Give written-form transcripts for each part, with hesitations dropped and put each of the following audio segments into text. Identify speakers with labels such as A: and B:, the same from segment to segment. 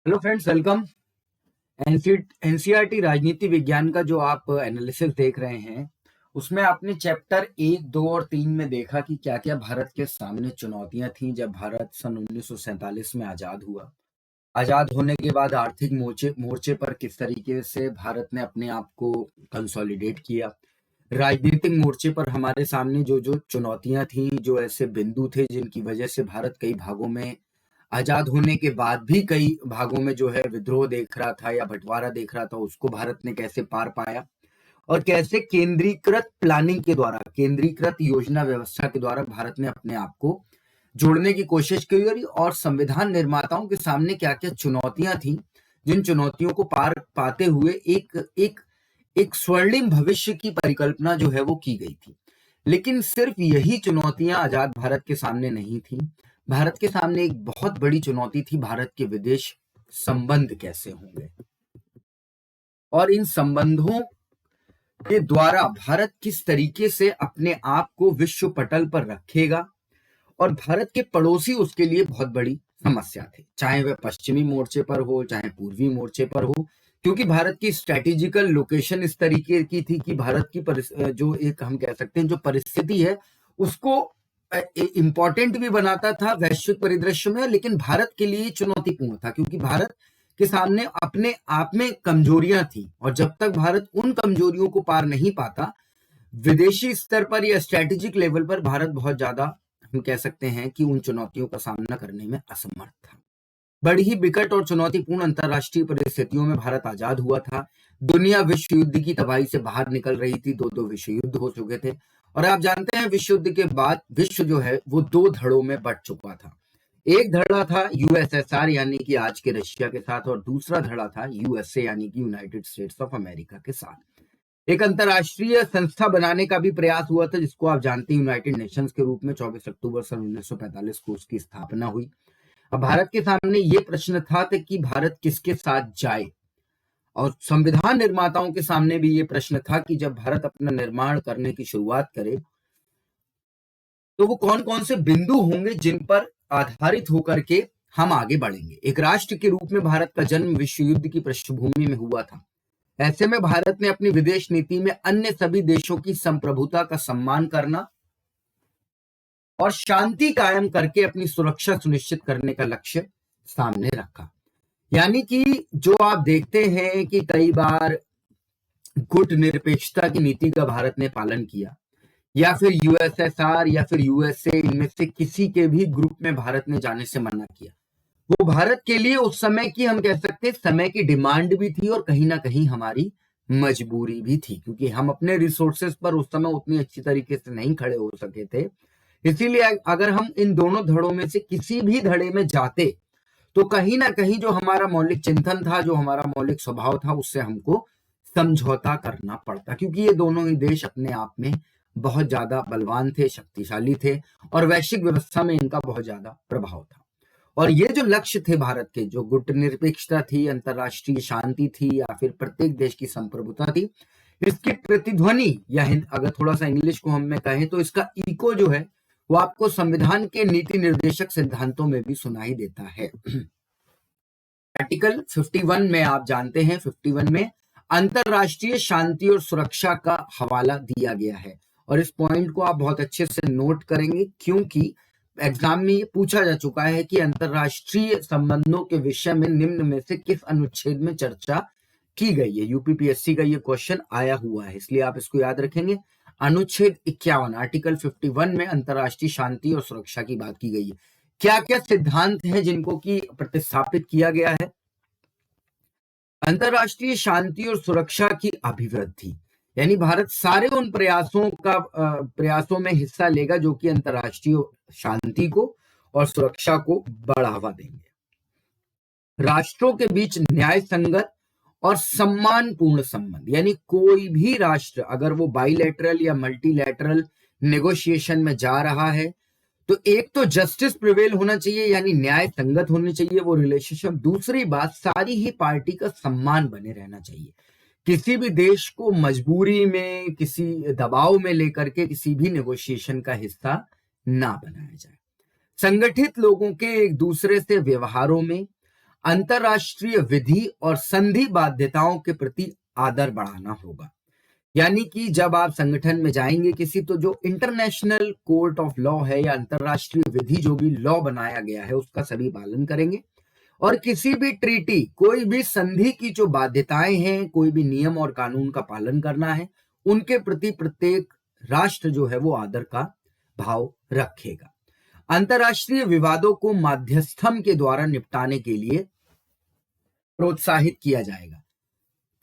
A: Hello friends, welcome. NCERT राजनीति विज्ञान का जो आप एनालिसिस देख रहे हैं, उसमें आपने चैप्टर 1, 2 और 3 में देखा कि क्या क्या भारत के सामने चुनौतियां थीं जब भारत सन 1947 में आजाद हुआ। आजाद होने के बाद आर्थिक मोर्चे मोर्चे पर किस तरीके से भारत ने अपने आप को कंसोलिडेट किया। राजनीतिक मोर्चे पर हमारे सामने जो जो चुनौतियां थीं, जो ऐसे बिंदु थे जिनकी वजह से भारत कई भागों में आजाद होने के बाद भी कई भागों में जो है विद्रोह देख रहा था या बंटवारा देख रहा था, उसको भारत ने कैसे पार पाया और कैसे केंद्रीकृत प्लानिंग के द्वारा, केंद्रीकृत योजना व्यवस्था के द्वारा भारत ने अपने आप को जोड़ने की कोशिश की और संविधान निर्माताओं के सामने क्या क्या चुनौतियां थी, जिन चुनौतियों को पार पाते हुए एक एक एक स्वर्णिम भविष्य की परिकल्पना जो है वो की गई थी। लेकिन सिर्फ यही चुनौतियां आजाद भारत के सामने नहीं थी। भारत के सामने एक बहुत बड़ी चुनौती थी, भारत के विदेश संबंध कैसे होंगे और इन संबंधों के द्वारा भारत किस तरीके से अपने आप को विश्व पटल पर रखेगा। और भारत के पड़ोसी उसके लिए बहुत बड़ी समस्या थे, चाहे वह पश्चिमी मोर्चे पर हो चाहे पूर्वी मोर्चे पर हो, क्योंकि भारत की स्ट्रेटेजिकल लोकेशन इस तरीके की थी कि भारत की जो एक हम कह सकते हैं जो परिस्थिति है उसको इंपॉर्टेंट भी बनाता था वैश्विक परिदृश्य में, लेकिन भारत के लिए चुनौतीपूर्ण था क्योंकि भारत के सामने अपने आप में कमजोरियां थी और जब तक भारत उन कमजोरियों को पार नहीं पाता, विदेशी स्तर पर या स्ट्रेटेजिक लेवल पर भारत बहुत ज्यादा हम कह सकते हैं कि उन चुनौतियों का सामना करने में असमर्थ था। बड़ी ही विकट और चुनौतीपूर्ण अंतरराष्ट्रीय परिस्थितियों में भारत आजाद हुआ था। दुनिया विश्व युद्ध की तबाही से बाहर निकल रही थी, दो दो विश्व युद्ध हो चुके थे और आप जानते हैं विश्व युद्ध के बाद विश्व जो है वो दो धड़ों में बंट चुका था। एक धड़ा था यूएसएसआर यानी कि आज के रशिया के साथ और दूसरा धड़ा था यूएसए यानी कि यूनाइटेड स्टेट्स ऑफ अमेरिका के साथ। एक अंतरराष्ट्रीय संस्था बनाने का भी प्रयास हुआ था जिसको आप जानते हैं यूनाइटेड नेशंस के रूप में 24 अक्टूबर सन 1945 को उसकी स्थापना हुई। अब भारत के सामने ये प्रश्न था कि भारत किसके साथ जाए और संविधान निर्माताओं के सामने भी ये प्रश्न था कि जब भारत अपना निर्माण करने की शुरुआत करे तो वो कौन कौन से बिंदु होंगे जिन पर आधारित होकर के हम आगे बढ़ेंगे। एक राष्ट्र के रूप में भारत का जन्म विश्व युद्ध की पृष्ठभूमि में हुआ था। ऐसे में भारत ने अपनी विदेश नीति में अन्य सभी देशों की संप्रभुता का सम्मान करना और शांति कायम करके अपनी सुरक्षा सुनिश्चित करने का लक्ष्य सामने रखा। यानी कि जो आप देखते हैं कि कई बार गुट निरपेक्षता की नीति का भारत ने पालन किया या फिर यूएसएसआर या फिर यूएसए, इनमें से किसी के भी ग्रुप में भारत ने जाने से मना किया। वो भारत के लिए उस समय की हम कह सकते हैं समय की डिमांड भी थी और कहीं ना कहीं हमारी मजबूरी भी थी, क्योंकि हम अपने रिसोर्सेस पर उस समय उतनी अच्छी तरीके से नहीं खड़े हो सके थे। इसीलिए अगर हम इन दोनों धड़ों में से किसी भी धड़े में जाते तो कहीं ना कहीं जो हमारा मौलिक चिंतन था, जो हमारा मौलिक स्वभाव था, उससे हमको समझौता करना पड़ता, क्योंकि ये दोनों ही देश अपने आप में बहुत ज्यादा बलवान थे, शक्तिशाली थे और वैश्विक व्यवस्था में इनका बहुत ज्यादा प्रभाव था। और ये जो लक्ष्य थे भारत के, जो गुट निरपेक्षता थी, अंतरराष्ट्रीय शांति थी या फिर प्रत्येक देश की संप्रभुता थी, इसकी प्रतिध्वनि या अगर थोड़ा सा इंग्लिश को हम में कहें तो इसका इको जो है वो आपको संविधान के नीति निर्देशक सिद्धांतों में भी सुनाई देता है। आर्टिकल 51 में आप जानते हैं 51 में अंतरराष्ट्रीय शांति और सुरक्षा का हवाला दिया गया है और इस पॉइंट को आप बहुत अच्छे से नोट करेंगे क्योंकि एग्जाम में ये पूछा जा चुका है कि अंतरराष्ट्रीय संबंधों के विषय में निम्न में से किस अनुच्छेद में चर्चा की गई है। यूपीपीएससी का ये क्वेश्चन आया हुआ है, इसलिए आप इसको याद रखेंगे। अनुच्छेद 51 आर्टिकल 51 में अंतरराष्ट्रीय शांति और सुरक्षा की बात की गई है। क्या क्या सिद्धांत हैं जिनको की प्रतिस्थापित किया गया है। अंतरराष्ट्रीय शांति और सुरक्षा की अभिवृद्धि, यानी भारत सारे उन प्रयासों में हिस्सा लेगा जो कि अंतरराष्ट्रीय शांति को और सुरक्षा को बढ़ावा देंगे। राष्ट्रों के बीच न्याय संगत और सम्मानपूर्ण संबंध, यानी कोई भी राष्ट्र अगर वो बाइलैटरल या मल्टीलैटरल नेगोशिएशन में जा रहा है तो एक तो जस्टिस प्रिवेल होना चाहिए, यानी न्याय संगत होनी चाहिए वो रिलेशनशिप। दूसरी बात, सारी ही पार्टी का सम्मान बने रहना चाहिए। किसी भी देश को मजबूरी में, किसी दबाव में लेकर के किसी भी नेगोशिएशन का हिस्सा ना बनाया जाए। संगठित लोगों के एक दूसरे से व्यवहारों में, अंतरराष्ट्रीय विधि और संधि बाध्यताओं के प्रति आदर बढ़ाना होगा। यानी कि जब आप संगठन में जाएंगे किसी, तो जो इंटरनेशनल कोर्ट ऑफ लॉ है या अंतरराष्ट्रीय विधि जो भी लॉ बनाया गया है उसका सभी पालन करेंगे। और किसी भी ट्रीटी, कोई भी संधि की जो बाध्यताएं हैं, कोई भी नियम और कानून का पालन करना है, उनके प्रति प्रत्येक राष्ट्र जो है वो आदर का भाव रखेगा। अंतरराष्ट्रीय विवादों को मध्यस्थम के द्वारा निपटाने के लिए प्रोत्साहित किया जाएगा।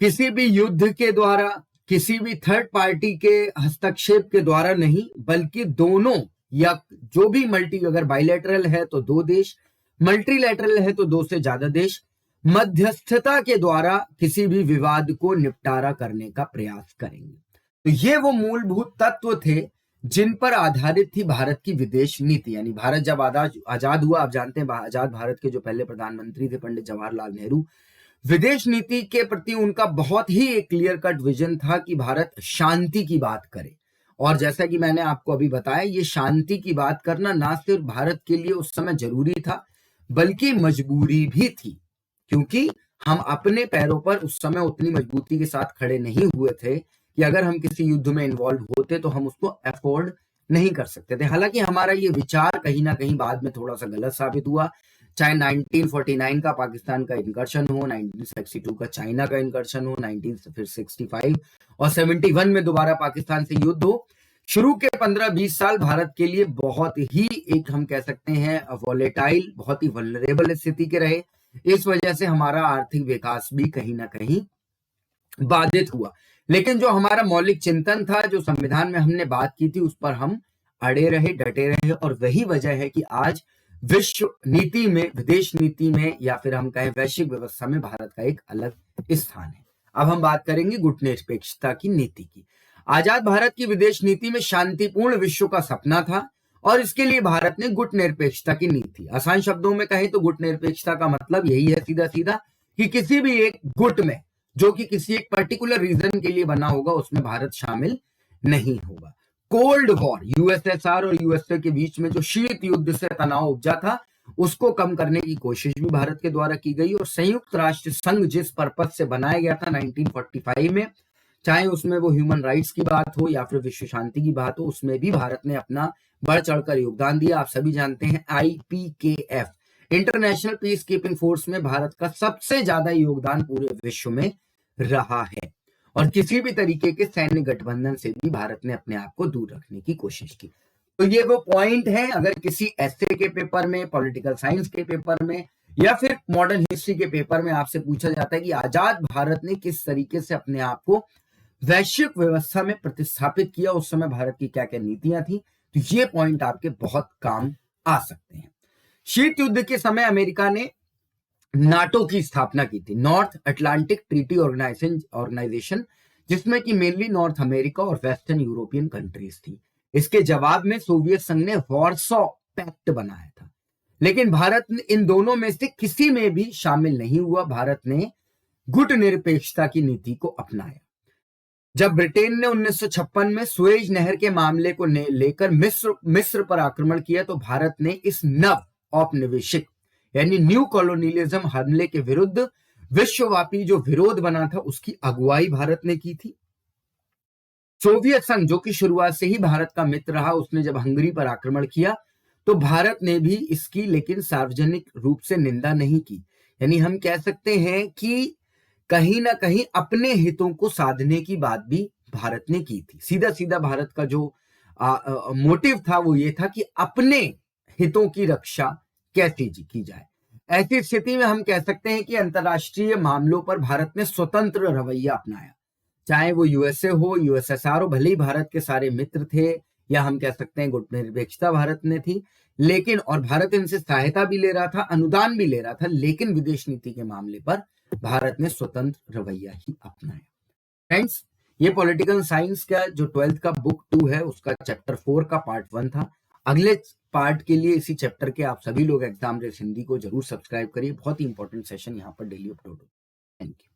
A: किसी भी युद्ध के द्वारा, किसी भी थर्ड पार्टी के हस्तक्षेप के द्वारा नहीं, बल्कि दोनों या जो भी अगर बाइलेटरल है तो 2 देश, मल्टीलैटरल है तो 2 से ज्यादा देश मध्यस्थता के द्वारा किसी भी विवाद को निपटारा करने का प्रयास करेंगे। तो ये वो मूलभूत तत्व थे जिन पर आधारित थी भारत की विदेश नीति। यानी भारत जब आजाद हुआ, आप जानते हैं आजाद भारत के जो पहले प्रधानमंत्री थे पंडित जवाहरलाल नेहरू, विदेश नीति के प्रति उनका बहुत ही एक क्लियर कट विजन था कि भारत शांति की बात करे। और जैसा कि मैंने आपको अभी बताया, ये शांति की बात करना ना सिर्फ भारत के लिए उस समय जरूरी था, बल्कि मजबूरी भी थी, क्योंकि हम अपने पैरों पर उस समय उतनी मजबूती के साथ खड़े नहीं हुए थे कि अगर हम किसी युद्ध में इन्वॉल्व होते तो हम उसको अफोर्ड नहीं कर सकते थे। हालांकि हमारा ये विचार कहीं ना कहीं बाद में थोड़ा सा गलत साबित हुआ, चाहे 1949 का पाकिस्तान का इनकर्शन हो, 1962 का चाइना का इनकर्शन हो, 1965 और 71 में दोबारा पाकिस्तान से युद्ध हो। शुरू के 15-20 साल भारत के लिए बहुत ही एक हम कह सकते हैं वॉलेटाइल, बहुत ही वल्नरेबल स्थिति के रहे। इस वजह से हमारा आर्थिक विकास भी कहीं ना कहीं बाधित हुआ। लेकिन जो हमारा मौलिक चिंतन था, जो संविधान में हमने बात की थी, उस पर हम अड़े रहे, डटे रहे, और वही वजह है कि आज विश्व नीति में, विदेश नीति में, या फिर हम कहें वैश्विक व्यवस्था में भारत का एक अलग स्थान है। अब हम बात करेंगे गुटनिरपेक्षता की नीति की। आजाद भारत की विदेश नीति में शांतिपूर्ण विश्व का सपना था और इसके लिए भारत ने गुटनिरपेक्षता की नीति, आसान शब्दों में कहें तो गुटनिरपेक्षता का मतलब यही है सीधा सीधा कि किसी भी एक गुट में जो कि किसी एक पर्टिकुलर रीजन के लिए बना होगा उसमें भारत शामिल नहीं होगा। कोल्ड वॉर, यूएसएसआर और यूएसए के बीच में जो शीत युद्ध से तनाव उपजा था उसको कम करने की कोशिश भी भारत के द्वारा की गई। और संयुक्त राष्ट्र संघ जिस पर्पस से बनाया गया था 1945 में, चाहे उसमें वो ह्यूमन राइट्स की बात हो या फिर विश्व शांति की बात हो, उसमें भी भारत ने अपना बढ़ चढ़कर योगदान दिया। आप सभी जानते हैं IPKF, international peace keeping force में भारत का सबसे ज्यादा योगदान पूरे विश्व में रहा है। और किसी भी तरीके के सैन्य गठबंधन से भी भारत ने अपने आप को दूर रखने की कोशिश की। तो ये वो पॉइंट है, अगर किसी एसए के पेपर में, पॉलिटिकल साइंस के पेपर में या फिर मॉडर्न हिस्ट्री के पेपर में आपसे पूछा जाता है कि आजाद भारत ने किस तरीके से अपने आप को वैश्विक व्यवस्था में प्रतिस्थापित किया, उस समय भारत की क्या क्या नीतियां थी, तो ये पॉइंट आपके बहुत काम आ सकते हैं। शीत युद्ध के समय अमेरिका ने नाटो की स्थापना की थी, नॉर्थ अटलांटिक ट्रीटी ऑर्गेनाइजेशन, जिसमें कि मेनली नॉर्थ अमेरिका और वेस्टर्न यूरोपियन कंट्रीज थी। इसके जवाब में सोवियत संघ ने वॉर्सो पैक्ट बनाया था, लेकिन भारत इन दोनों में से किसी में भी शामिल नहीं हुआ। भारत ने गुटनिरपेक्षता की नीति को अपनाया। जब ब्रिटेन ने 1956 में सुएज नहर के मामले को लेकर मिस्र पर आक्रमण किया, तो भारत ने इस नव औपनिवेशिक यानी न्यू कॉलोनियलिज्म हमले के विरुद्ध विश्वव्यापी जो विरोध बना था उसकी अगुवाई भारत ने की थी। सोवियत संघ, जो कि शुरुआत से ही भारत का मित्र रहा, उसने जब हंगरी पर आक्रमण किया तो भारत ने भी इसकी लेकिन सार्वजनिक रूप से निंदा नहीं की। यानी हम कह सकते हैं कि कहीं ना कहीं अपने हितों को साधने की बात भी भारत ने की थी। सीधा सीधा भारत का जो मोटिव था वो ये था कि अपने हितों की रक्षा कैसे की जाए। ऐसी स्थिति में हम कह सकते हैं कि अंतरराष्ट्रीय मामलों पर भारत ने स्वतंत्र रवैया अपनाया, चाहे वो यूएसए हो, यूएसएसआर हो, भले ही भारत के सारे मित्र थे, या हम कह सकते हैं गुटनिरपेक्षता भारत ने थी, लेकिन और भारत इनसे सहायता भी ले रहा था, अनुदान भी ले रहा था, लेकिन विदेश नीति के मामले पर भारत ने स्वतंत्र रवैया ही अपनाया। फ्रेंड्स, ये पॉलिटिकल साइंस का जो 12th का बुक 2 है उसका चैप्टर 4 का पार्ट 1 था। अगले पार्ट के लिए इसी चैप्टर के आप सभी लोग एग्जाम रेस हिंदी को जरूर सब्सक्राइब करिए, बहुत ही इंपॉर्टेंट सेशन यहाँ पर डेली अपलोड होगा। Thank you.